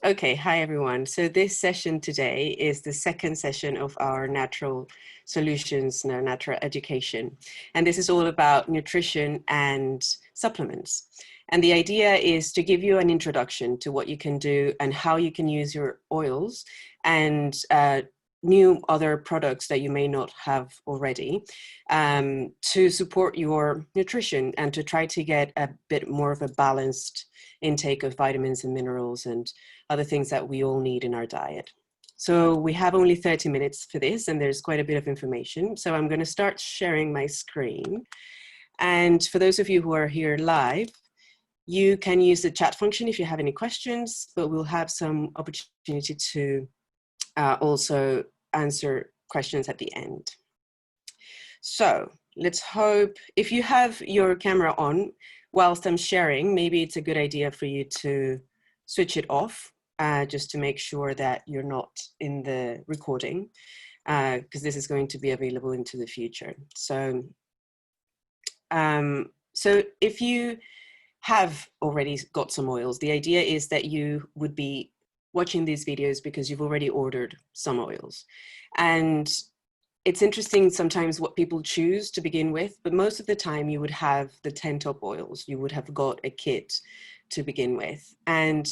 Okay, hi everyone. So this session today is the second session of our natural solutions, natural education. And this is all about nutrition and supplements. And the idea is to give you an introduction to what you can do and how you can use your oils and new other products that you may not have already to support your nutrition and to try to get a bit more of a balanced intake of vitamins and minerals and other things that we all need in our diet. So we have only 30 minutes for this, and there's quite a bit of information. So I'm going to start sharing my screen. And for those of you who are here live, you can use the chat function if you have any questions, but we'll have some opportunity to also answer questions at the end. So let's hope, if you have your camera on whilst I'm sharing, maybe it's a good idea for you to switch it off just to make sure that you're not in the recording because this is going to be available into the future. So, so if you have already got some oils, the idea is that you would be watching these videos because you've already ordered some oils. And it's interesting sometimes what people choose to begin with, but most of the time you would have the 10 top oils. You would have got a kit to begin with. And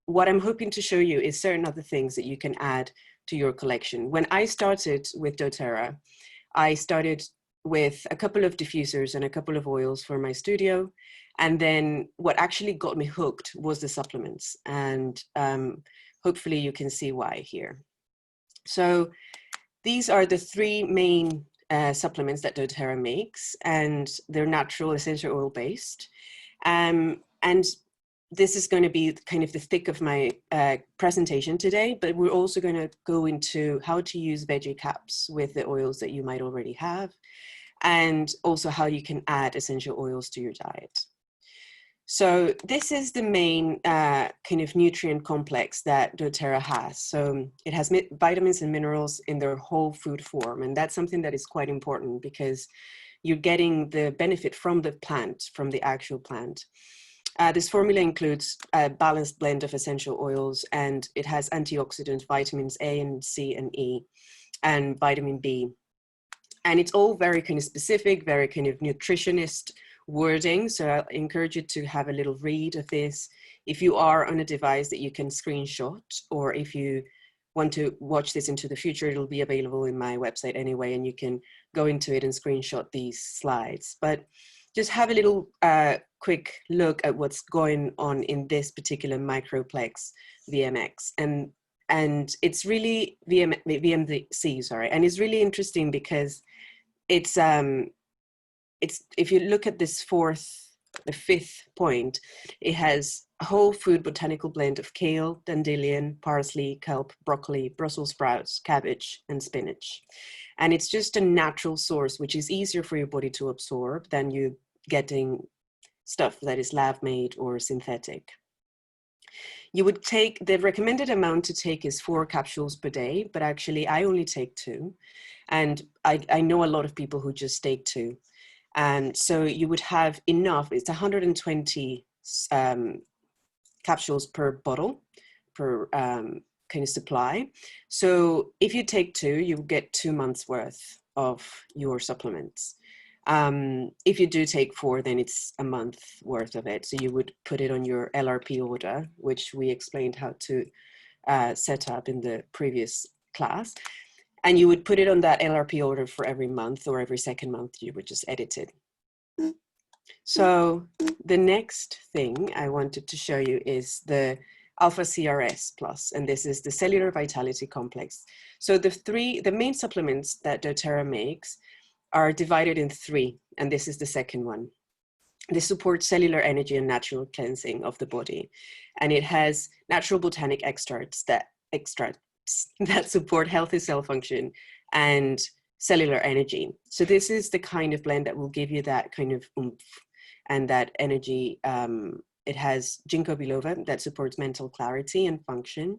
what I'm hoping to show you is certain other things that you can add to your collection. When I started with doTERRA, I started with a couple of diffusers and a couple of oils for my studio. And then what actually got me hooked was the supplements. And hopefully you can see why here. So these are the three main supplements that doTERRA makes, and they're natural, essential oil based. And this is going to be kind of the thick of my presentation today, but we're also going to go into how to use Veggie Caps with the oils that you might already have, and also how you can add essential oils to your diet. So this is the main kind of nutrient complex that doTERRA has. So it has vitamins and minerals in their whole food form. And that's something that is quite important because you're getting the benefit from the plant, from the actual plant. This formula includes a balanced blend of essential oils, and it has antioxidants, vitamins A and C and E, and vitamin B. And it's all very kind of specific, very kind of nutritionist wording. So I encourage you to have a little read of this. If you are on a device that you can screenshot, or if you want to watch this into the future, it'll be available in my website anyway, and you can go into it and screenshot these slides. But just have a little quick look at what's going on in this particular Microplex BMX. And it's really VMC, sorry. And it's really interesting because it's if you look at this the fifth point, it has a whole food botanical blend of kale, dandelion, parsley, kelp, broccoli, Brussels sprouts, cabbage, and spinach. And it's just a natural source, which is easier for your body to absorb than you getting stuff that is lab made or synthetic. You would take, the recommended amount to take is 4 capsules per day, but actually I only take 2. And I know a lot of people who just take 2. And so you would have enough, it's 120 capsules per bottle, per kind of supply. So if you take 2, you get 2 months worth of your supplements. If you do take 4, then it's a month worth of it. So you would put it on your LRP order, which we explained how to set up in the previous class. And you would put it on that LRP order for every month, or every second month, you would just edit it. So the next thing I wanted to show you is the Alpha CRS Plus, and this is the Cellular Vitality Complex. So the main supplements that doTERRA makes are divided in 3, and this is the second one. This supports cellular energy and natural cleansing of the body, and it has natural botanic extracts that support healthy cell function and cellular energy. So this is the kind of blend that will give you that kind of oomph and that energy. It has ginkgo biloba that supports mental clarity and function.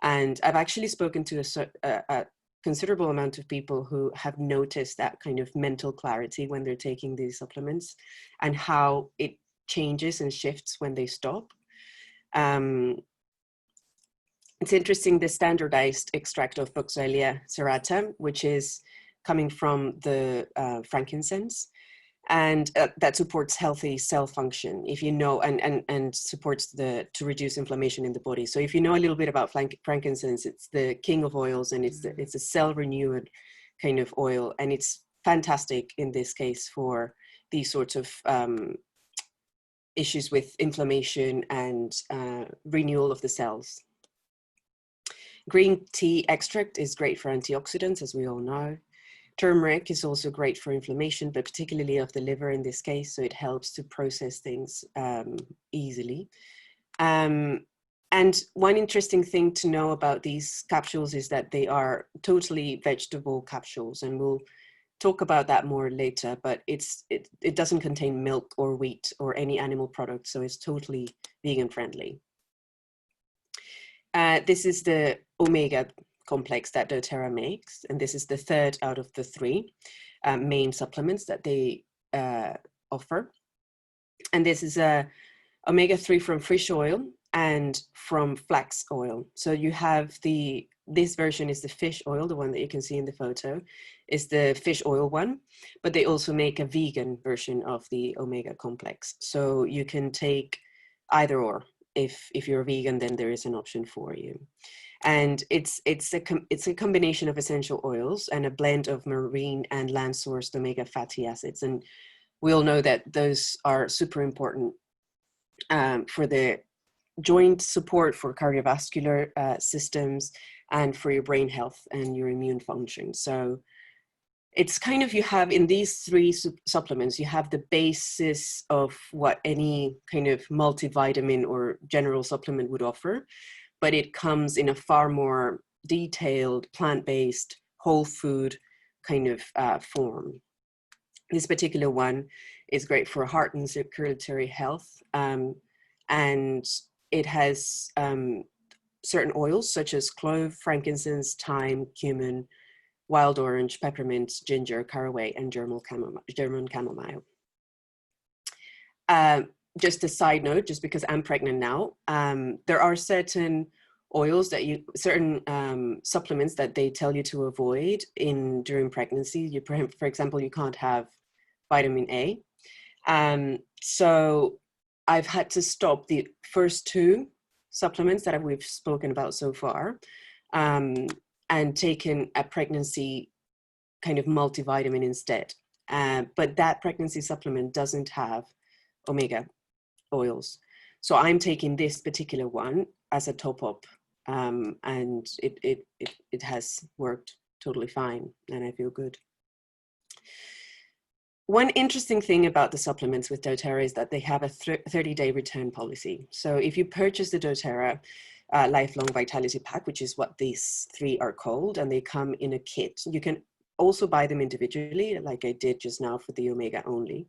And I've actually spoken to a considerable amount of people who have noticed that kind of mental clarity when they're taking these supplements, and how it changes and shifts when they stop. It's interesting, the standardized extract of Vexillia serrata, which is coming from the frankincense, and that supports healthy cell function, if you know, and supports to reduce inflammation in the body. So if you know a little bit about frankincense, it's the king of oils, and it's a cell renewed kind of oil, and it's fantastic in this case for these sorts of issues with inflammation and renewal of the cells. Green tea extract is great for antioxidants, as we all know. Turmeric is also great for inflammation, but particularly of the liver in this case, so it helps to process things easily. And one interesting thing to know about these capsules is that they are totally vegetable capsules, and we'll talk about that more later, but it doesn't contain milk or wheat or any animal products, so it's totally vegan friendly. This is the omega complex that doTERRA makes, and this is the third out of the three main supplements that they offer. And this is omega-3 from fish oil and from flax oil. So you have this version is the fish oil, the one that you can see in the photo, is the fish oil one, but they also make a vegan version of the omega complex. So you can take either or. If you're a vegan, then there is an option for you. And it's a combination of essential oils and a blend of marine and land-sourced omega fatty acids. And we all know that those are super important for the joint support, for cardiovascular systems, and for your brain health and your immune function. So it's kind of, you have in these three supplements, you have the basis of what any kind of multivitamin or general supplement would offer, but it comes in a far more detailed, plant-based, whole food kind of form. This particular one is great for heart and circulatory health, and it has certain oils such as clove, frankincense, thyme, cumin, wild orange, peppermint, ginger, caraway, and German chamomile. Just a side note, just because I'm pregnant now, there are certain oils that certain supplements that they tell you to avoid during pregnancy. For example, you can't have vitamin A. So I've had to stop the first two supplements that we've spoken about so far, and taken a pregnancy kind of multivitamin instead. But that pregnancy supplement doesn't have omega oils. So I'm taking this particular one as a top up, and it has worked totally fine, and I feel good. One interesting thing about the supplements with doTERRA is that they have a 30-day return policy. So if you purchase the doTERRA Lifelong Vitality Pack, which is what these three are called, and they come in a kit, you can also buy them individually, like I did just now for the omega only.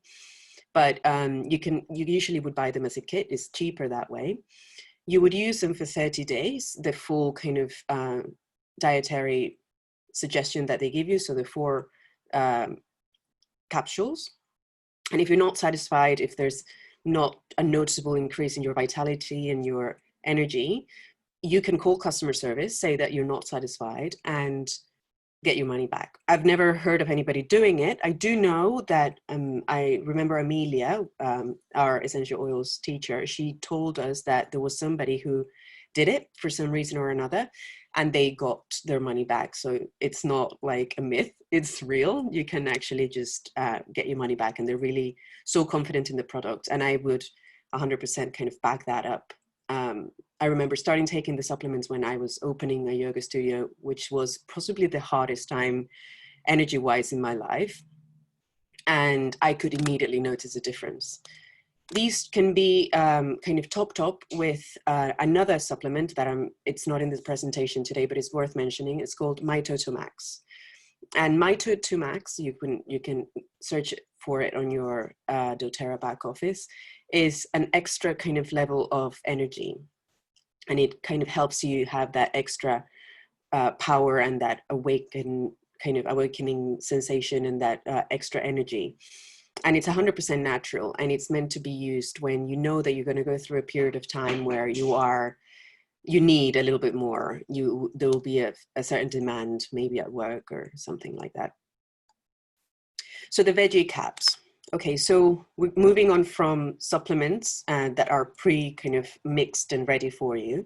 But you usually would buy them as a kit. It's cheaper that way. You would use them for 30 days, the full kind of dietary suggestion that they give you. So the 4 capsules. And if you're not satisfied, if there's not a noticeable increase in your vitality and your energy, you can call customer service, say that you're not satisfied, and get your money back. I've never heard of anybody doing it. I do know that I remember Amelia, our essential oils teacher, she told us that there was somebody who did it for some reason or another, and they got their money back. So it's not like a myth, it's real. You can actually just get your money back, and they're really so confident in the product. And I would 100% kind of back that up. I remember starting taking the supplements when I was opening a yoga studio, which was possibly the hardest time energy-wise in my life. And I could immediately notice a difference. These can be kind of topped up with another supplement that it's not in this presentation today, but it's worth mentioning. It's called Mito2 Max. And Mito2 Max, you can search for it on your doTERRA back office, is an extra kind of level of energy. And it kind of helps you have that extra power and that awakening sensation and that extra energy. And it's 100% natural, and it's meant to be used when you know that you're going to go through a period of time where you are you need a little bit more. There will be a certain demand, maybe at work or something like that. So the veggie caps. Okay, so we're moving on from supplements that are kind of mixed and ready for you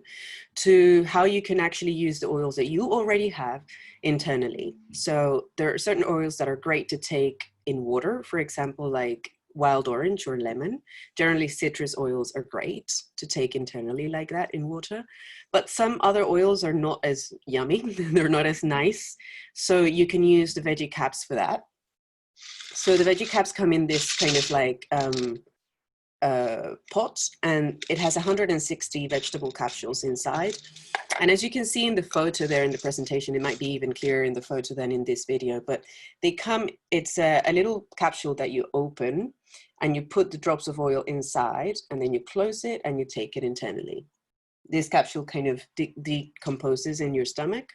to how you can actually use the oils that you already have internally. So there are certain oils that are great to take in water, for example, like wild orange or lemon. Generally, citrus oils are great to take internally like that in water, but some other oils are not as yummy. They're not as nice. So you can use the veggie caps for that. So the veggie caps come in this kind of like pot, and it has 160 vegetable capsules inside. And as you can see in the photo there in the presentation, it might be even clearer in the photo than in this video, but they come, it's a little capsule that you open and you put the drops of oil inside, and then you close it and you take it internally. This capsule kind of decomposes in your stomach,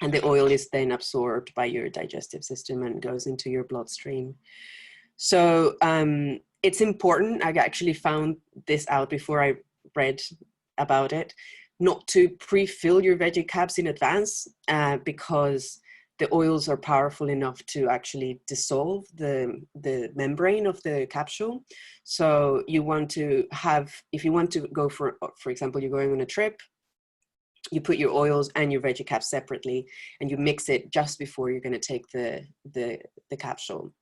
and the oil is then absorbed by your digestive system and goes into your bloodstream. So it's important. I actually found this out before I read about it, not to pre-fill your veggie caps in advance because the oils are powerful enough to actually dissolve the membrane of the capsule. So you want to have, if you want to go for example, you're going on a trip, you put your oils and your veggie caps separately, and you mix it just before you're going to take the capsule.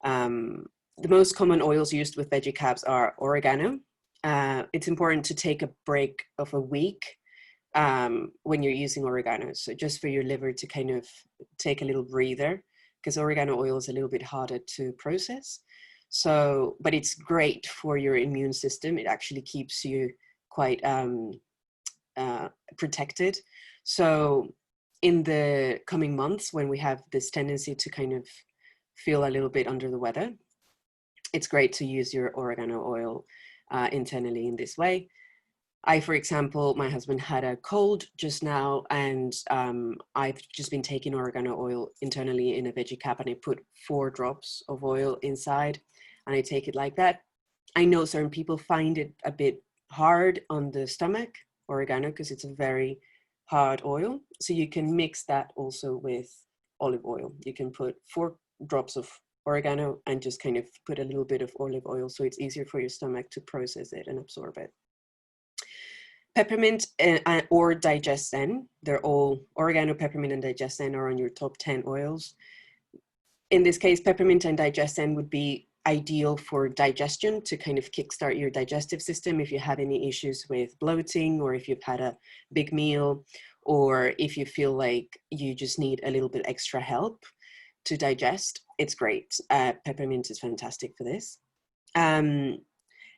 The most common oils used with veggie caps are oregano. It's important to take a break of a week when you're using oregano. So just for your liver to kind of take a little breather, because oregano oil is a little bit harder to process. So, but it's great for your immune system. It actually keeps you quite protected. So in the coming months, when we have this tendency to kind of feel a little bit under the weather, it's great to use your oregano oil internally in this way. For example, my husband had a cold just now, and I've just been taking oregano oil internally in a veggie cap, and I put 4 drops of oil inside, and I take it like that. I know certain people find it a bit hard on the stomach, oregano, because it's a very hard oil. So you can mix that also with olive oil. You can put 4 drops of oregano and just kind of put a little bit of olive oil, so it's easier for your stomach to process it and absorb it. Peppermint or digesten, they're all, oregano, peppermint, and digesten are on your top 10 oils. In this case, peppermint and digesten would be ideal for digestion, to kind of kickstart your digestive system if you have any issues with bloating, or if you've had a big meal, or if you feel like you just need a little bit extra help to digest. It's great. Peppermint is fantastic for this.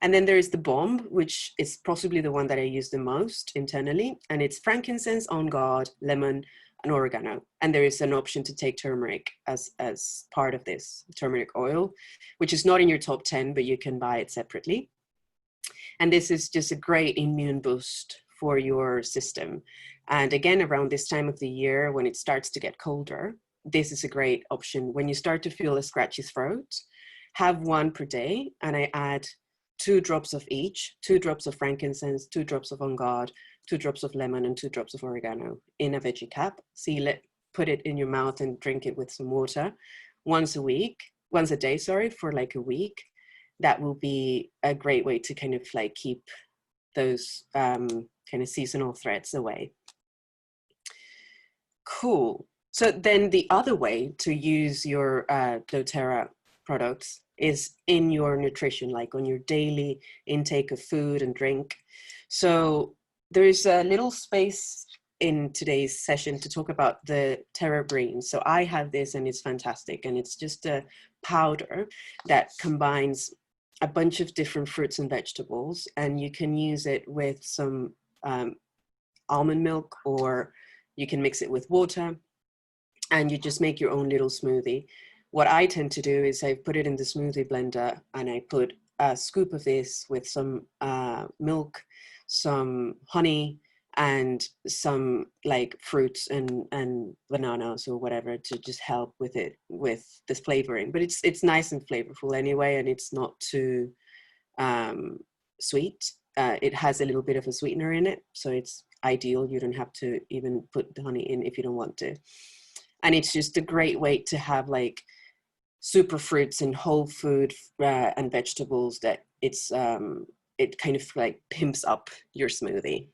And then there is the bomb, which is possibly the one that I use the most internally. And it's frankincense, on guard, lemon, and oregano. And there is an option to take turmeric as part of this, turmeric oil, which is not in your top 10, but you can buy it separately. And this is just a great immune boost for your system. And again, around this time of the year, when it starts to get colder, this is a great option. When you start to feel a scratchy throat, have 1 per day, and I add 2 drops of each, 2 drops of frankincense, 2 drops of on guard, 2 drops of lemon, and 2 drops of oregano in a veggie cap. Seal it, put it in your mouth, and drink it with some water once a day, sorry, for like a week. That will be a great way to kind of like keep those kind of seasonal threats away. Cool. So then the other way to use your doTERRA products is in your nutrition, like on your daily intake of food and drink. So there's a little space in today's session to talk about the Terra Greens. So I have this, and it's fantastic. And it's just a powder that combines a bunch of different fruits and vegetables, and you can use it with some almond milk, or you can mix it with water, and you just make your own little smoothie. What I tend to do is I put it in the smoothie blender, and I put a scoop of this with some milk, some honey, and some like fruits and bananas or whatever to just help with it, with this flavoring. But it's nice and flavorful anyway, and it's not too sweet. it has a little bit of a sweetener in it. So it's ideal. You don't have to even put the honey in if you don't want to. And it's just a great way to have like super fruits and whole food and vegetables that it's it kind of like pimps up your smoothie.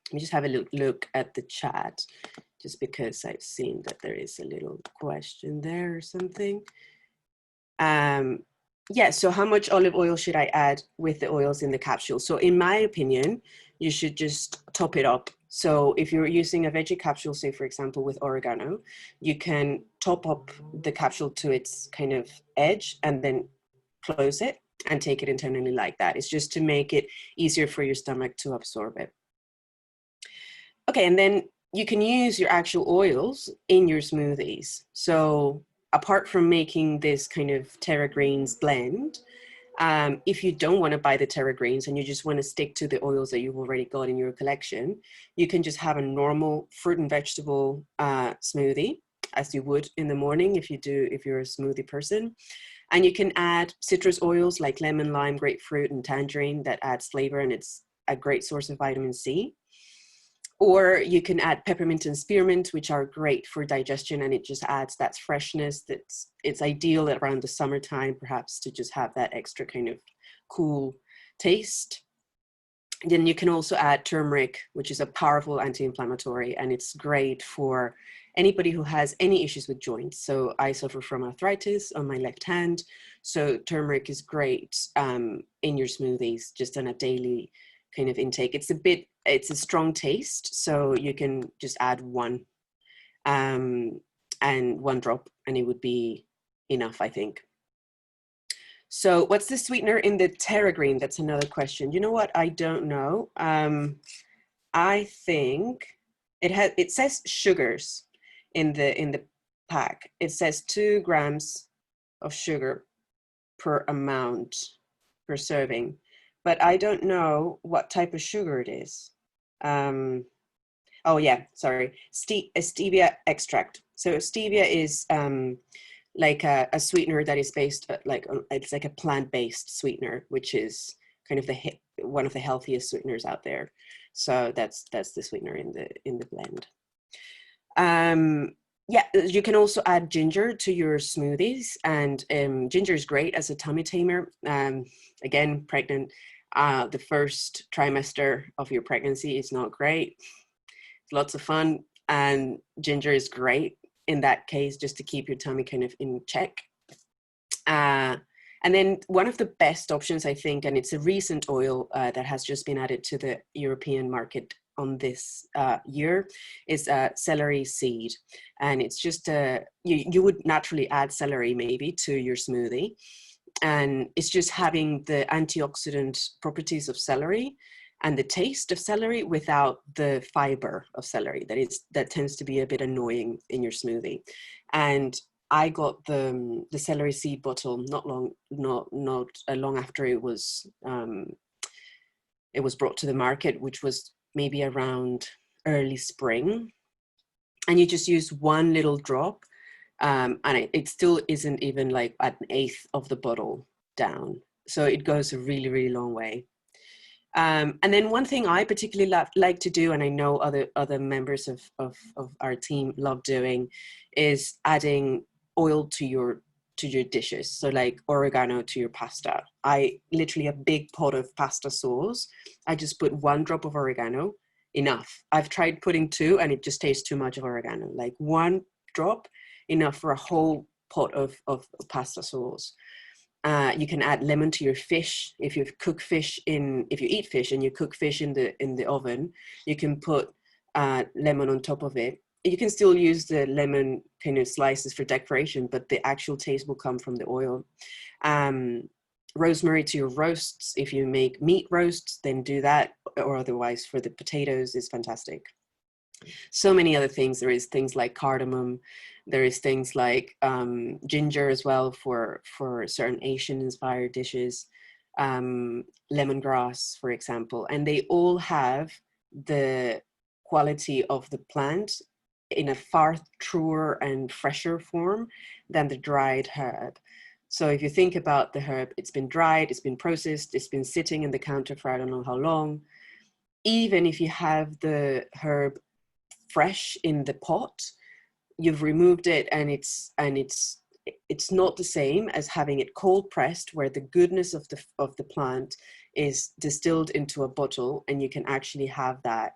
Let me just have a look at the chat, just because I've seen that there is a little question there or something. Yeah, so how much olive oil should I add with the oils in the capsule? So in my opinion, you should just top it up. So if you're using a veggie capsule, say for example, with oregano, you can top up the capsule to its kind of edge and then close it and take it internally like that. It's just to make it easier for your stomach to absorb it. Okay, and then you can use your actual oils in your smoothies. So apart from making this kind of Terra Greens blend, if you don't want to buy the Terra Greens and you just want to stick to the oils that you've already got in your collection, you can just have a normal fruit and vegetable smoothie, as you would in the morning if you're a smoothie person. And you can add citrus oils like lemon, lime, grapefruit, and tangerine that adds flavor, and it's a great source of vitamin C. Or you can add peppermint and spearmint, which are great for digestion, and it just adds that freshness. It's ideal around the summertime, perhaps, to just have that extra kind of cool taste. And then you can also add turmeric, which is a powerful anti-inflammatory, and it's great for anybody who has any issues with joints. So I suffer from arthritis on my left hand, so turmeric is great in your smoothies, just on a daily kind of intake. It's a strong taste, so you can just add one and one drop and it would be enough, I think. So what's the sweetener in the Terra Green? That's another question. You know what? I don't know. I think it says sugars in the pack. It says 2 grams of sugar per serving, but I don't know what type of sugar it is. Oh yeah, sorry, stevia extract. So stevia is like a sweetener that is based it's like a plant-based sweetener, which is kind of one of the healthiest sweeteners out there. So that's the sweetener in the blend. Yeah, you can also add ginger to your smoothies, and ginger is great as a tummy tamer. Again, pregnant, the first trimester of your pregnancy is not great. It's lots of fun, and ginger is great in that case, just to keep your tummy kind of in check. And then one of the best options, I think, and it's a recent oil that has just been added to the European market on this year, is celery seed. And it's just, you would naturally add celery maybe to your smoothie. And it's just having the antioxidant properties of celery and the taste of celery without the fiber of celery that tends to be a bit annoying in your smoothie. And I got the celery seed bottle not long after it was brought to the market, which was maybe around early spring. And you just use one little drop, and it still isn't even like an eighth of the bottle down. So it goes a really, really long way. And then one thing I particularly like to do, and I know other members of our team love doing, is adding oil to your dishes. So like oregano to your pasta. I literally a big pot of pasta sauce. I just put 1 drop of oregano, enough. I've tried putting 2 and it just tastes too much of oregano. Like 1 drop, enough for a whole pot of pasta sauce. You can add lemon to your fish. If you eat fish and you cook fish in the oven, you can put lemon on top of it. You can still use the lemon kind of slices for decoration, but the actual taste will come from the oil. Rosemary to your roasts. If you make meat roasts, then do that, or otherwise for the potatoes is fantastic. So many other things. There is things like cardamom. There is things like ginger as well for certain Asian inspired dishes. Lemongrass, for example, and they all have the quality of the plant in a far truer and fresher form than the dried herb. So if you think about the herb, it's been dried, it's been processed, it's been sitting in the counter for I don't know how long. Even if you have the herb fresh in the pot, you've removed it, and it's not the same as having it cold pressed, where the goodness of the plant is distilled into a bottle, and you can actually have that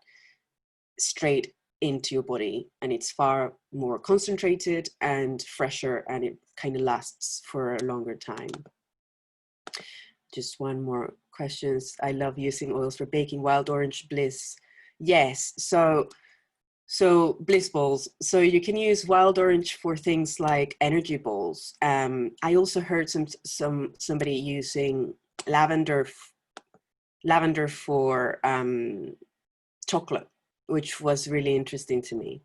straight into your body, and it's far more concentrated and fresher, and it kind of lasts for a longer time. Just one more questions. I love using oils for baking. Wild orange bliss. Yes. So bliss balls. So you can use wild orange for things like energy balls. I also heard somebody using lavender for chocolate, which was really interesting to me.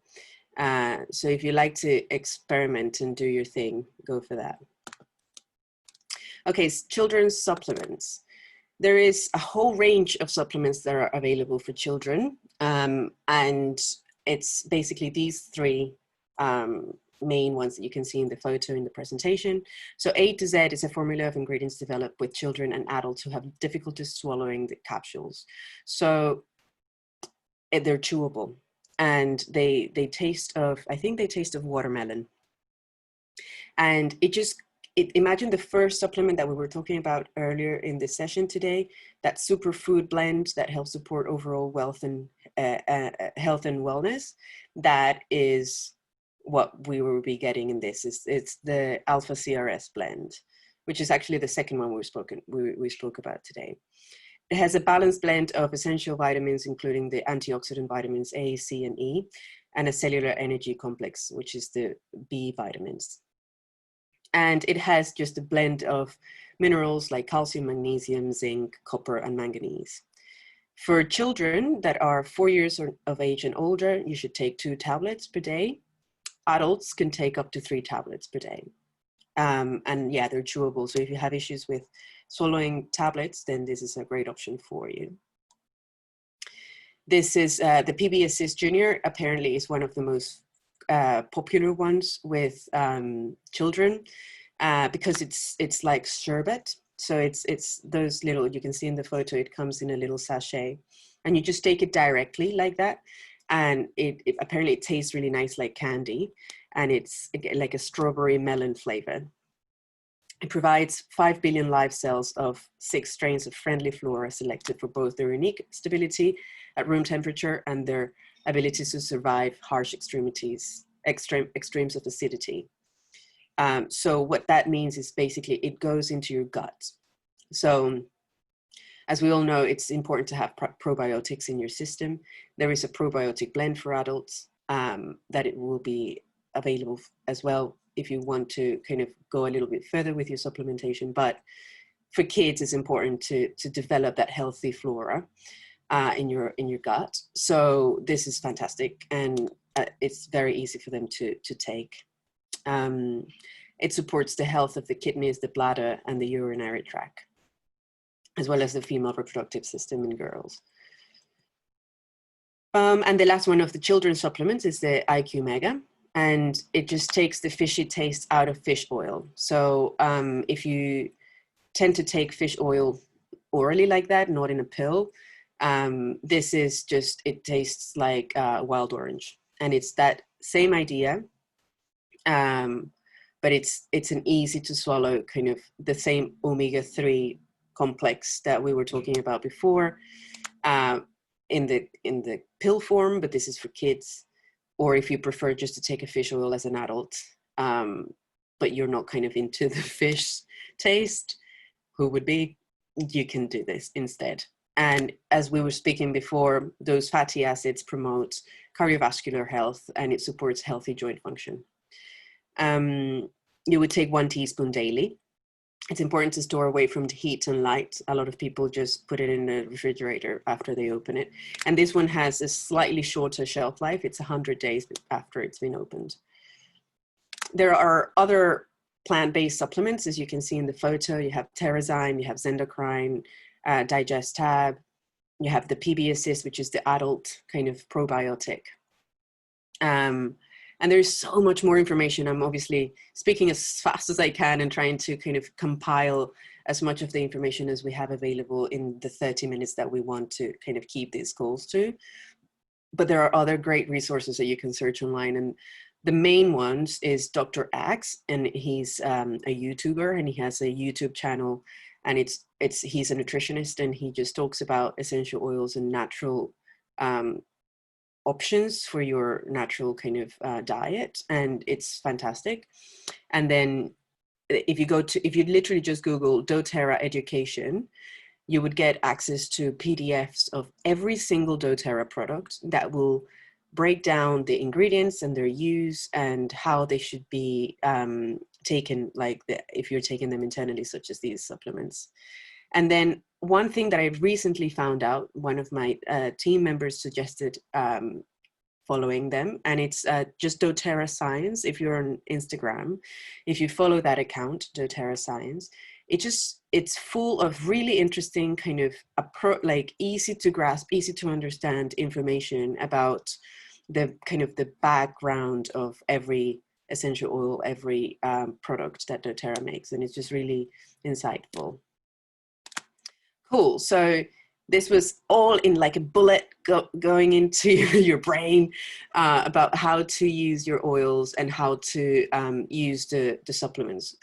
So if you like to experiment and do your thing, go for that. Okay, children's supplements. There is a whole range of supplements that are available for children, and it's basically these three main ones that you can see in the photo in the presentation. So A to Z is a formula of ingredients developed with children and adults who have difficulty swallowing the capsules. So they're chewable, and they taste of, I think they taste of watermelon. And imagine the first supplement that we were talking about earlier in the session today, that superfood blend that helps support overall health and wellness. That is what we will be getting in this. It's the Alpha CRS blend, which is actually the second one we spoke about today. It has a balanced blend of essential vitamins, including the antioxidant vitamins A, C, and E, and a cellular energy complex, which is the B vitamins. And it has just a blend of minerals like calcium, magnesium, zinc, copper, and manganese. For children that are 4 years of age and older, you should take 2 tablets per day. Adults can take up to 3 tablets per day. And yeah, they're chewable. So if you have issues with swallowing tablets, then this is a great option for you. This is the PBS Junior, apparently is one of the most popular ones with children because it's like sherbet. So it's those little, you can see in the photo, it comes in a little sachet, and you just take it directly like that. And it apparently it tastes really nice, like candy, and it's like a strawberry melon flavor. It provides 5 billion live cells of 6 strains of friendly flora selected for both their unique stability at room temperature and their ability to survive harsh extremes of acidity. So what that means is basically it goes into your gut. So as we all know, it's important to have probiotics in your system. There is a probiotic blend for adults that it will be available as well if you want to kind of go a little bit further with your supplementation. But for kids, it's important to develop that healthy flora in your gut. So this is fantastic, and it's very easy for them to take. It supports the health of the kidneys, the bladder, and the urinary tract, as well as the female reproductive system in girls. And the last one of the children's supplements is the IQ Mega, and it just takes the fishy taste out of fish oil. So if you tend to take fish oil orally like that, not in a pill, this is just, it tastes like wild orange, and it's that same idea, but it's an easy to swallow, kind of the same omega-3 complex that we were talking about before in the pill form, but this is for kids, or if you prefer just to take a fish oil as an adult, but you're not kind of into the fish taste, who would be, you can do this instead. And as we were speaking before, those fatty acids promote cardiovascular health, and it supports healthy joint function. You would take 1 teaspoon daily. It's important to store away from the heat and light. A lot of people just put it in the refrigerator after they open it. And this one has a slightly shorter shelf life. It's 100 days after it's been opened. There are other plant-based supplements, as you can see in the photo. You have Terrazyme, you have Zendocrine, Digest Tab. You have the PBS, which is the adult kind of probiotic. And there's so much more information. I'm obviously speaking as fast as I can and trying to kind of compile as much of the information as we have available in the 30 minutes that we want to kind of keep these calls to. But there are other great resources that you can search online. And the main ones is Dr. Axe, and he's a YouTuber, and he has a YouTube channel, and he's a nutritionist, and he just talks about essential oils and natural options for your natural kind of diet, and it's fantastic. And then if you literally just Google doTERRA education, you would get access to PDFs of every single doTERRA product that will break down the ingredients and their use and how they should be taken, like if you're taking them internally, such as these supplements. And then one thing that I recently found out, one of my team members suggested following them, and it's just doTERRA Science. If you're on Instagram, if you follow that account, doTERRA Science, it's full of really interesting kind of like easy to grasp, easy to understand information about the kind of the background of every essential oil, every product that doTERRA makes, and it's just really insightful. Cool. So this was all in like a bullet going into your brain about how to use your oils and how to use the supplements.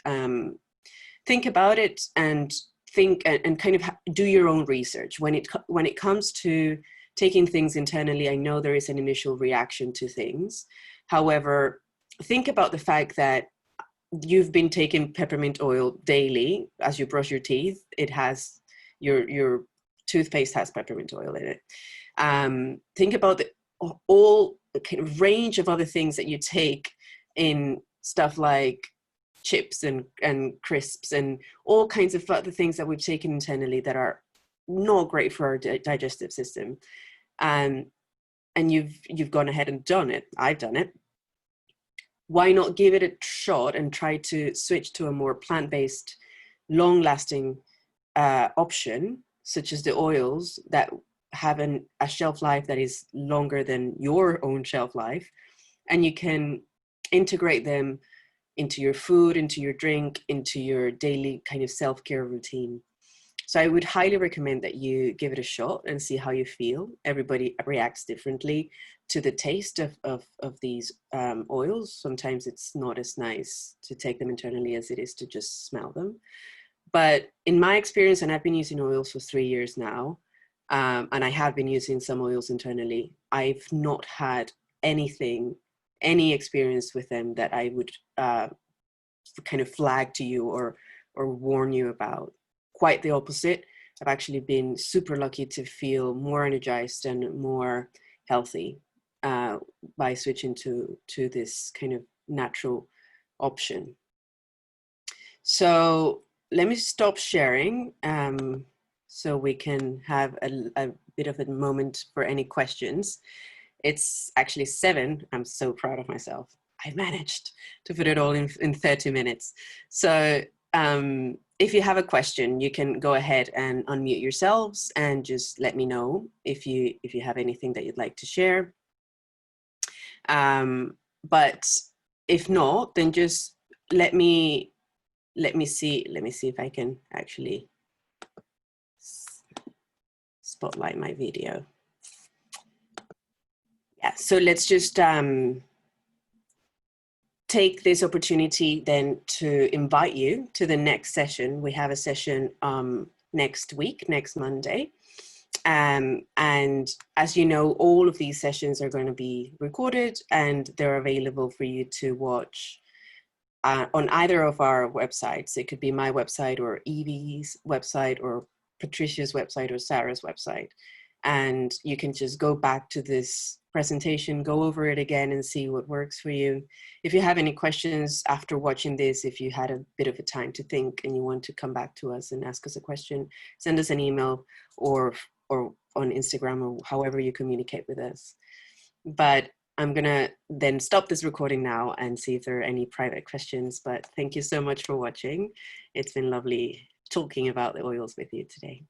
Think about it and think and kind of do your own research. When it comes to taking things internally, I know there is an initial reaction to things. However, think about the fact that you've been taking peppermint oil daily as you brush your teeth. It has your toothpaste has peppermint oil in it. Think about all the kind of range of other things that you take in stuff like chips and crisps and all kinds of other things that we've taken internally that are not great for our digestive system. And you've gone ahead and done it. I've done it. Why not give it a shot and try to switch to a more plant-based, long-lasting option, such as the oils that have a shelf life that is longer than your own shelf life, and you can integrate them into your food, into your drink, into your daily kind of self-care routine. So I would highly recommend that you give it a shot and see how you feel. Everybody reacts differently to the taste of these oils. Sometimes it's not as nice to take them internally as it is to just smell them. But in my experience, and I've been using oils for 3 years now, and I have been using some oils internally, I've not had any experience with them that I would kind of flag to you or warn you about. Quite the opposite. I've actually been super lucky to feel more energized and more healthy by switching to this kind of natural option. So let me stop sharing so we can have a bit of a moment for any questions. It's actually 7. I'm so proud of myself. I managed to put it all in 30 minutes. So if you have a question, you can go ahead and unmute yourselves and just let me know if you have anything that you'd like to share. But if not, then just let me see if I can actually spotlight my video. Yeah, so let's just take this opportunity then to invite you to the next session. We have a session next week, next Monday. And as you know, all of these sessions are going to be recorded and they're available for you to watch on either of our websites. It could be my website or Evie's website or Patricia's website or Sarah's website. And you can just go back to this presentation, go over it again and see what works for you. If you have any questions after watching this, if you had a bit of a time to think and you want to come back to us and ask us a question, send us an email or on Instagram or however you communicate with us. But I'm gonna then stop this recording now and see if there are any private questions. But thank you so much for watching. It's been lovely talking about the oils with you today.